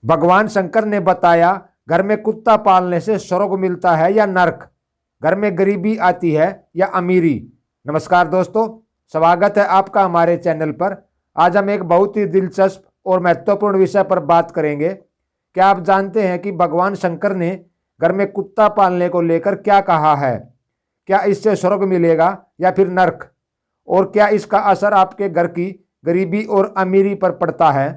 भगवान शंकर ने बताया, घर में कुत्ता पालने से स्वर्ग मिलता है या नरक, घर में गरीबी आती है या अमीरी। नमस्कार दोस्तों, स्वागत है आपका हमारे चैनल पर। आज हम एक बहुत ही दिलचस्प और महत्वपूर्ण विषय पर बात करेंगे। क्या आप जानते हैं कि भगवान शंकर ने घर में कुत्ता पालने को लेकर क्या कहा है? क्या इससे स्वर्ग मिलेगा या फिर नरक? और क्या इसका असर आपके घर की गरीबी और अमीरी पर पड़ता है?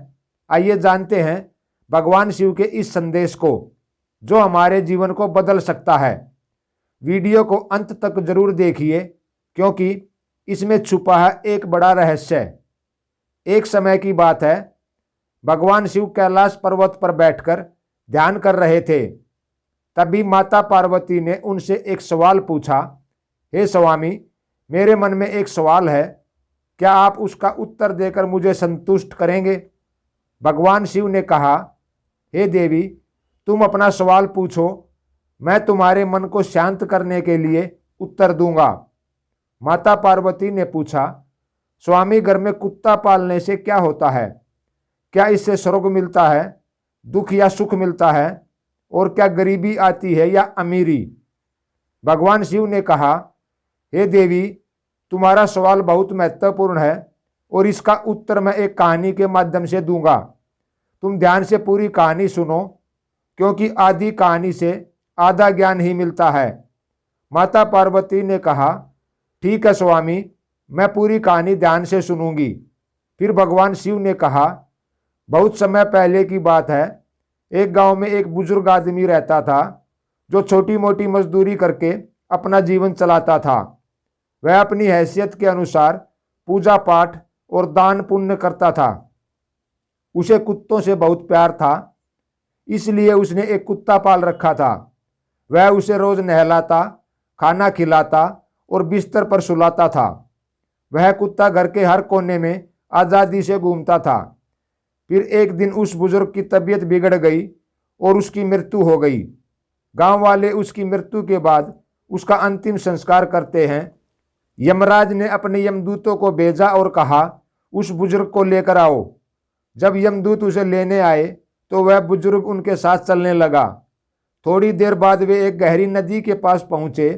आइए जानते हैं भगवान शिव के इस संदेश को, जो हमारे जीवन को बदल सकता है। वीडियो को अंत तक जरूर देखिए, क्योंकि इसमें छुपा है एक बड़ा रहस्य। एक समय की बात है, भगवान शिव कैलाश पर्वत पर बैठकर ध्यान कर रहे थे। तभी माता पार्वती ने उनसे एक सवाल पूछा, हे स्वामी, मेरे मन में एक सवाल है, क्या आप उसका उत्तर देकर मुझे संतुष्ट करेंगे? भगवान शिव ने कहा, हे देवी, तुम अपना सवाल पूछो, मैं तुम्हारे मन को शांत करने के लिए उत्तर दूंगा। माता पार्वती ने पूछा, स्वामी, घर में कुत्ता पालने से क्या होता है? क्या इससे स्वर्ग मिलता है, दुख या सुख मिलता है? और क्या गरीबी आती है या अमीरी? भगवान शिव ने कहा, हे देवी, तुम्हारा सवाल बहुत महत्वपूर्ण है और इसका उत्तर मैं एक कहानी के माध्यम से दूंगा। तुम ध्यान से पूरी कहानी सुनो, क्योंकि आधी कहानी से आधा ज्ञान ही मिलता है। माता पार्वती ने कहा, ठीक है स्वामी, मैं पूरी कहानी ध्यान से सुनूंगी। फिर भगवान शिव ने कहा, बहुत समय पहले की बात है, एक गांव में एक बुजुर्ग आदमी रहता था, जो छोटी मोटी मजदूरी करके अपना जीवन चलाता था। वह अपनी हैसियत के अनुसार पूजा पाठ और दान पुण्य करता था। उसे कुत्तों से बहुत प्यार था, इसलिए उसने एक कुत्ता पाल रखा था। वह उसे रोज नहलाता, खाना खिलाता और बिस्तर पर सुलाता था। वह कुत्ता घर के हर कोने में आज़ादी से घूमता था। फिर एक दिन उस बुजुर्ग की तबीयत बिगड़ गई और उसकी मृत्यु हो गई। गांव वाले उसकी मृत्यु के बाद उसका अंतिम संस्कार करते हैं। यमराज ने अपने यमदूतों को भेजा और कहा, उस बुजुर्ग को लेकर आओ। जब यमदूत उसे लेने आए तो वह बुजुर्ग उनके साथ चलने लगा। थोड़ी देर बाद वे एक गहरी नदी के पास पहुंचे।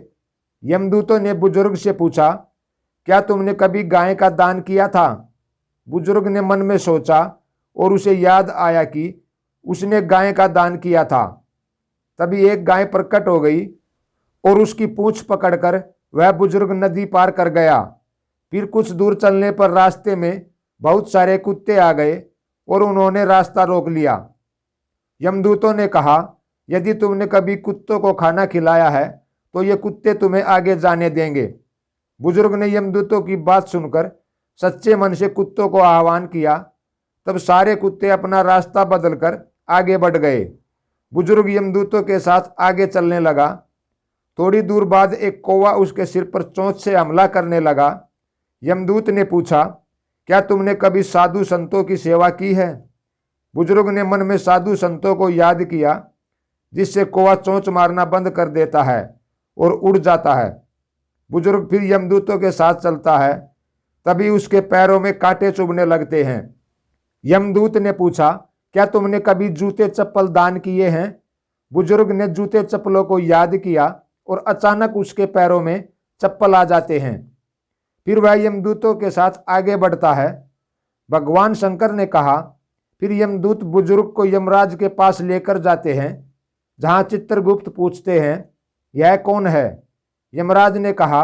यमदूतों ने बुजुर्ग से पूछा, क्या तुमने कभी गाय का दान किया था? बुजुर्ग ने मन में सोचा और उसे याद आया कि उसने गाय का दान किया था। तभी एक गाय प्रकट हो गई और उसकी पूंछ पकड़कर वह बुजुर्ग नदी पार कर गया। फिर कुछ दूर चलने पर रास्ते में बहुत सारे कुत्ते आ गए और उन्होंने रास्ता रोक लिया। यमदूतों ने कहा, यदि तुमने कभी कुत्तों को खाना खिलाया है तो ये कुत्ते तुम्हें आगे जाने देंगे। बुजुर्ग ने यमदूतों की बात सुनकर सच्चे मन से कुत्तों को आह्वान किया। तब सारे कुत्ते अपना रास्ता बदलकर आगे बढ़ गए। बुजुर्ग यमदूतों के साथ आगे चलने लगा। थोड़ी दूर बाद एक कौवा उसके सिर पर चोंच से हमला करने लगा। यमदूत ने पूछा, क्या तुमने कभी साधु संतों की सेवा की है? बुजुर्ग ने मन में साधु संतों को याद किया, जिससे कौवा चोंच मारना बंद कर देता है और उड़ जाता है। बुजुर्ग फिर यमदूतों के साथ चलता है। तभी उसके पैरों में कांटे चुभने लगते हैं। यमदूत ने पूछा, क्या तुमने कभी जूते चप्पल दान किए हैं? बुजुर्ग ने जूते चप्पलों को याद किया और अचानक उसके पैरों में चप्पल आ जाते हैं। फिर वह यमदूतों के साथ आगे बढ़ता है। भगवान शंकर ने कहा, फिर यमदूत बुजुर्ग को यमराज के पास लेकर जाते हैं, जहां चित्रगुप्त पूछते हैं, यह कौन है? यमराज ने कहा,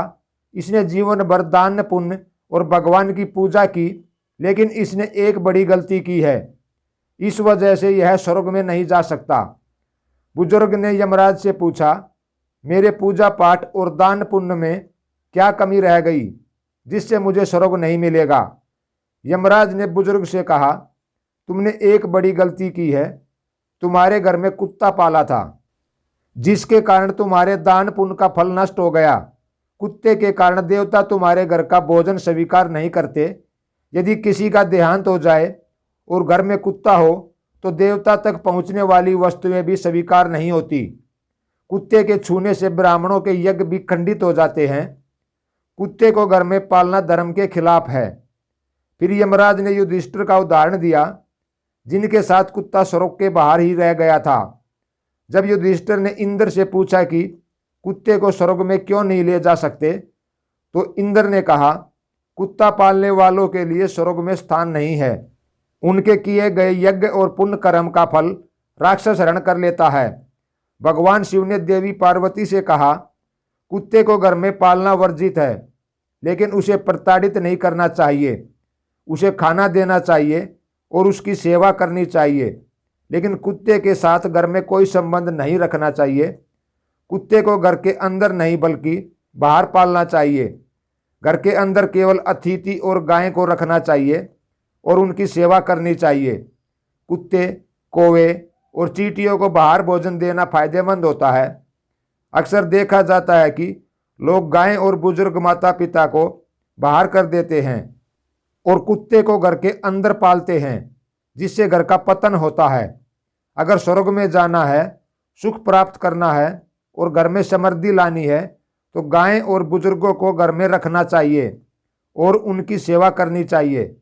इसने जीवन भर दान पुण्य और भगवान की पूजा की, लेकिन इसने एक बड़ी गलती की है। इस वजह से यह स्वर्ग में नहीं जा सकता। बुजुर्ग ने यमराज से पूछा, मेरे पूजा पाठ और दान पुण्य में क्या कमी रह गई, जिससे मुझे स्वर्ग नहीं मिलेगा? यमराज ने बुजुर्ग से कहा, तुमने एक बड़ी गलती की है। तुम्हारे घर में कुत्ता पाला था, जिसके कारण तुम्हारे दान पुण्य का फल नष्ट हो गया। कुत्ते के कारण देवता तुम्हारे घर का भोजन स्वीकार नहीं करते। यदि किसी का देहांत हो जाए और घर में कुत्ता हो तो देवता तक पहुंचने वाली वस्तुएं भी स्वीकार नहीं होती। कुत्ते के छूने से ब्राह्मणों के यज्ञ भी खंडित हो जाते हैं। कुत्ते को घर में पालना धर्म के खिलाफ है। फिर यमराज ने युधिष्ठिर का उदाहरण दिया, जिनके साथ कुत्ता स्वर्ग के बाहर ही रह गया था। जब युधिष्ठिर ने इंद्र से पूछा कि कुत्ते को स्वर्ग में क्यों नहीं ले जा सकते, तो इंद्र ने कहा, कुत्ता पालने वालों के लिए स्वर्ग में स्थान नहीं है। उनके किए गए यज्ञ और पुण्य कर्म का फल राक्षस हरण कर लेता है। भगवान शिव ने देवी पार्वती से कहा, कुत्ते को घर में पालना वर्जित है, लेकिन उसे प्रताड़ित नहीं करना चाहिए। उसे खाना देना चाहिए और उसकी सेवा करनी चाहिए, लेकिन कुत्ते के साथ घर में कोई संबंध नहीं रखना चाहिए। कुत्ते को घर के अंदर नहीं बल्कि बाहर पालना चाहिए। घर के अंदर केवल अतिथि और गाय को रखना चाहिए और उनकी सेवा करनी चाहिए। कुत्ते, कौवे और चींटियों को बाहर भोजन देना फायदेमंद होता है। अक्सर देखा जाता है कि लोग गाय और बुजुर्ग माता पिता को बाहर कर देते हैं और कुत्ते को घर के अंदर पालते हैं, जिससे घर का पतन होता है। अगर स्वर्ग में जाना है, सुख प्राप्त करना है और घर में समृद्धि लानी है, तो गाय और बुजुर्गों को घर में रखना चाहिए और उनकी सेवा करनी चाहिए,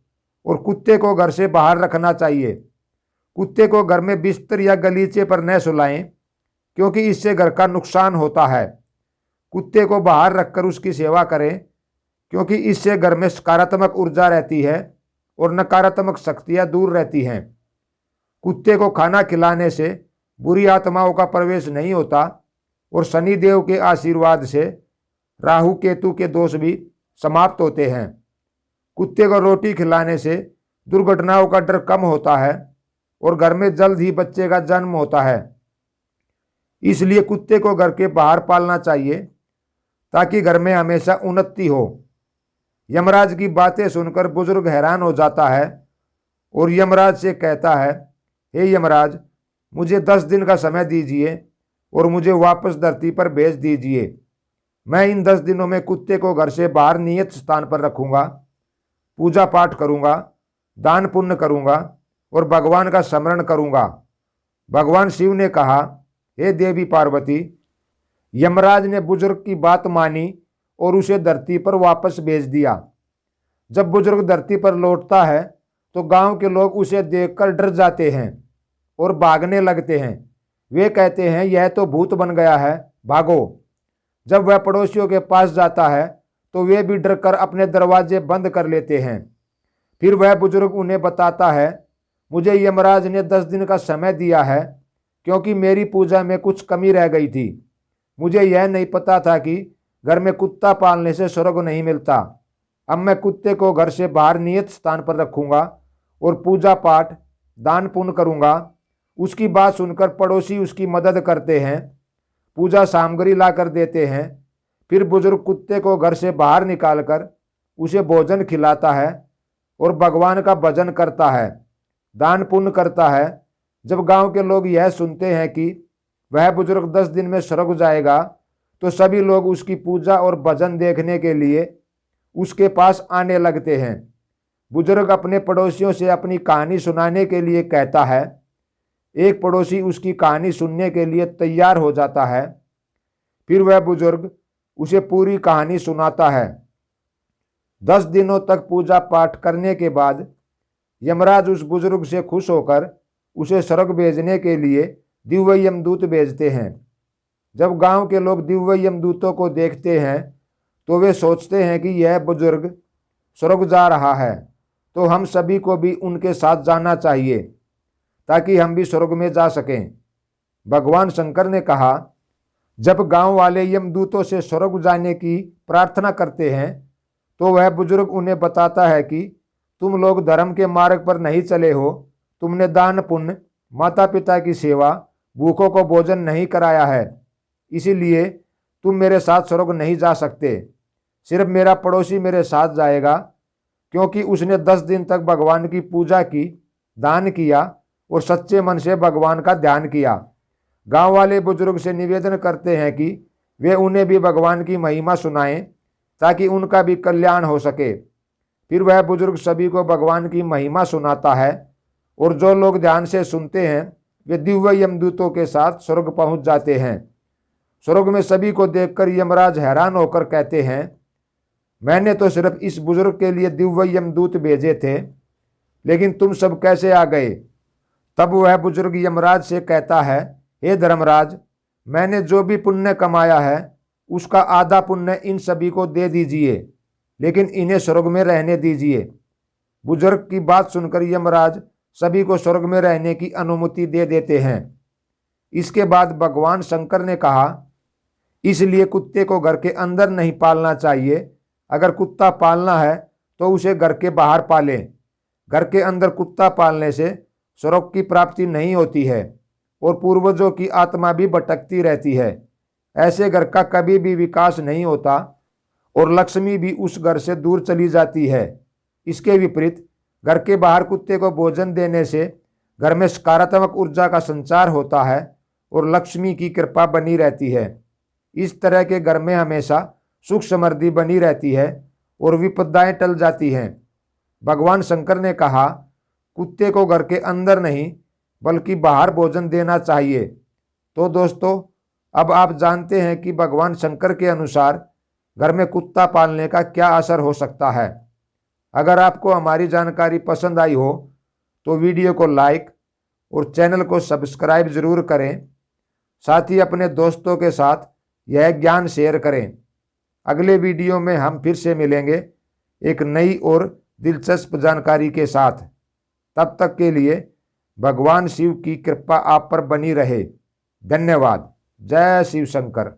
और कुत्ते को घर से बाहर रखना चाहिए। कुत्ते को घर में बिस्तर या गलीचे पर न सुलाएं, क्योंकि इससे घर का नुकसान होता है। कुत्ते को बाहर रखकर उसकी सेवा करें, क्योंकि इससे घर में सकारात्मक ऊर्जा रहती है और नकारात्मक शक्तियाँ दूर रहती हैं। कुत्ते को खाना खिलाने से बुरी आत्माओं का प्रवेश नहीं होता और शनिदेव के आशीर्वाद से राहु केतु के दोष भी समाप्त होते हैं। कुत्ते को रोटी खिलाने से दुर्घटनाओं का डर कम होता है और घर में जल्द ही बच्चे का जन्म होता है। इसलिए कुत्ते को घर के बाहर पालना चाहिए, ताकि घर में हमेशा उन्नति हो। यमराज की बातें सुनकर बुजुर्ग हैरान हो जाता है और यमराज से कहता है, हे यमराज, मुझे 10 दिन का समय दीजिए और मुझे वापस धरती पर भेज दीजिए। मैं इन 10 दिनों में कुत्ते को घर से बाहर नियत स्थान पर रखूंगा, पूजा पाठ करूंगा, दान पुण्य करूंगा और भगवान का स्मरण करूंगा। भगवान शिव ने कहा, हे देवी पार्वती, यमराज ने बुजुर्ग की बात मानी और उसे धरती पर वापस भेज दिया। जब बुजुर्ग धरती पर लौटता है तो गांव के लोग उसे देखकर डर जाते हैं और भागने लगते हैं। वे कहते हैं, यह तो भूत बन गया है, भागो। जब वह पड़ोसियों के पास जाता है तो वे भी डरकर अपने दरवाजे बंद कर लेते हैं। फिर वह बुजुर्ग उन्हें बताता है, मुझे यमराज ने 10 दिन का समय दिया है, क्योंकि मेरी पूजा में कुछ कमी रह गई थी। मुझे यह नहीं पता था कि घर में कुत्ता पालने से स्वर्ग नहीं मिलता। अब मैं कुत्ते को घर से बाहर नियत स्थान पर रखूंगा और पूजा पाठ, दान पुण्य करूंगा। उसकी बात सुनकर पड़ोसी उसकी मदद करते हैं, पूजा सामग्री ला कर देते हैं। फिर बुजुर्ग कुत्ते को घर से बाहर निकालकर उसे भोजन खिलाता है और भगवान का भजन करता है, दान पुण्य करता है। जब गांव के लोग यह सुनते हैं कि वह बुजुर्ग 10 दिन में स्वर्ग जाएगा, तो सभी लोग उसकी पूजा और भजन देखने के लिए उसके पास आने लगते हैं। बुजुर्ग अपने पड़ोसियों से अपनी कहानी सुनाने के लिए कहता है। एक पड़ोसी उसकी कहानी सुनने के लिए तैयार हो जाता है। फिर वह बुजुर्ग उसे पूरी कहानी सुनाता है। 10 दिनों तक पूजा पाठ करने के बाद यमराज उस बुजुर्ग से खुश होकर उसे स्वर्ग भेजने के लिए दिव्य यमदूत भेजते हैं। जब गांव के लोग दिव्य यमदूतों को देखते हैं तो वे सोचते हैं कि यह बुजुर्ग स्वर्ग जा रहा है, तो हम सभी को भी उनके साथ जाना चाहिए, ताकि हम भी स्वर्ग में जा सकें। भगवान शंकर ने कहा, जब गांव वाले यमदूतों से स्वर्ग जाने की प्रार्थना करते हैं तो वह बुजुर्ग उन्हें बताता है कि तुम लोग धर्म के मार्ग पर नहीं चले हो। तुमने दान पुण्य, माता पिता की सेवा, भूखों को भोजन नहीं कराया है, इसीलिए तुम मेरे साथ स्वर्ग नहीं जा सकते। सिर्फ मेरा पड़ोसी मेरे साथ जाएगा, क्योंकि उसने 10 दिन तक भगवान की पूजा की, दान किया और सच्चे मन से भगवान का ध्यान किया। गांव वाले बुजुर्ग से निवेदन करते हैं कि वे उन्हें भी भगवान की महिमा सुनाएं, ताकि उनका भी कल्याण हो सके। फिर वह बुजुर्ग सभी को भगवान की महिमा सुनाता है और जो लोग ध्यान से सुनते हैं वे दिव्य यमदूतों के साथ स्वर्ग पहुंच जाते हैं। स्वर्ग में सभी को देखकर यमराज हैरान होकर कहते हैं, मैंने तो सिर्फ इस बुजुर्ग के लिए दिव्य यमदूत भेजे थे, लेकिन तुम सब कैसे आ गए? तब वह बुजुर्ग यमराज से कहता है, हे धर्मराज, मैंने जो भी पुण्य कमाया है उसका आधा पुण्य इन सभी को दे दीजिए, लेकिन इन्हें स्वर्ग में रहने दीजिए। बुजुर्ग की बात सुनकर यमराज सभी को स्वर्ग में रहने की अनुमति दे देते हैं। इसके बाद भगवान शंकर ने कहा, इसलिए कुत्ते को घर के अंदर नहीं पालना चाहिए। अगर कुत्ता पालना है तो उसे घर के बाहर पालें। घर के अंदर कुत्ता पालने से स्वर्ग की प्राप्ति नहीं होती है और पूर्वजों की आत्मा भी भटकती रहती है। ऐसे घर का कभी भी विकास नहीं होता और लक्ष्मी भी उस घर से दूर चली जाती है। इसके विपरीत घर के बाहर कुत्ते को भोजन देने से घर में सकारात्मक ऊर्जा का संचार होता है और लक्ष्मी की कृपा बनी रहती है। इस तरह के घर में हमेशा सुख समृद्धि बनी रहती है और विपदाएं टल जाती हैं। भगवान शंकर ने कहा, कुत्ते को घर के अंदर नहीं बल्कि बाहर भोजन देना चाहिए। तो दोस्तों, अब आप जानते हैं कि भगवान शंकर के अनुसार घर में कुत्ता पालने का क्या असर हो सकता है। अगर आपको हमारी जानकारी पसंद आई हो तो वीडियो को लाइक और चैनल को सब्सक्राइब जरूर करें। साथ ही अपने दोस्तों के साथ यह ज्ञान शेयर करें। अगले वीडियो में हम फिर से मिलेंगे एक नई और दिलचस्प जानकारी के साथ। तब तक के लिए भगवान शिव की कृपा आप पर बनी रहे। धन्यवाद। जय शिव शंकर।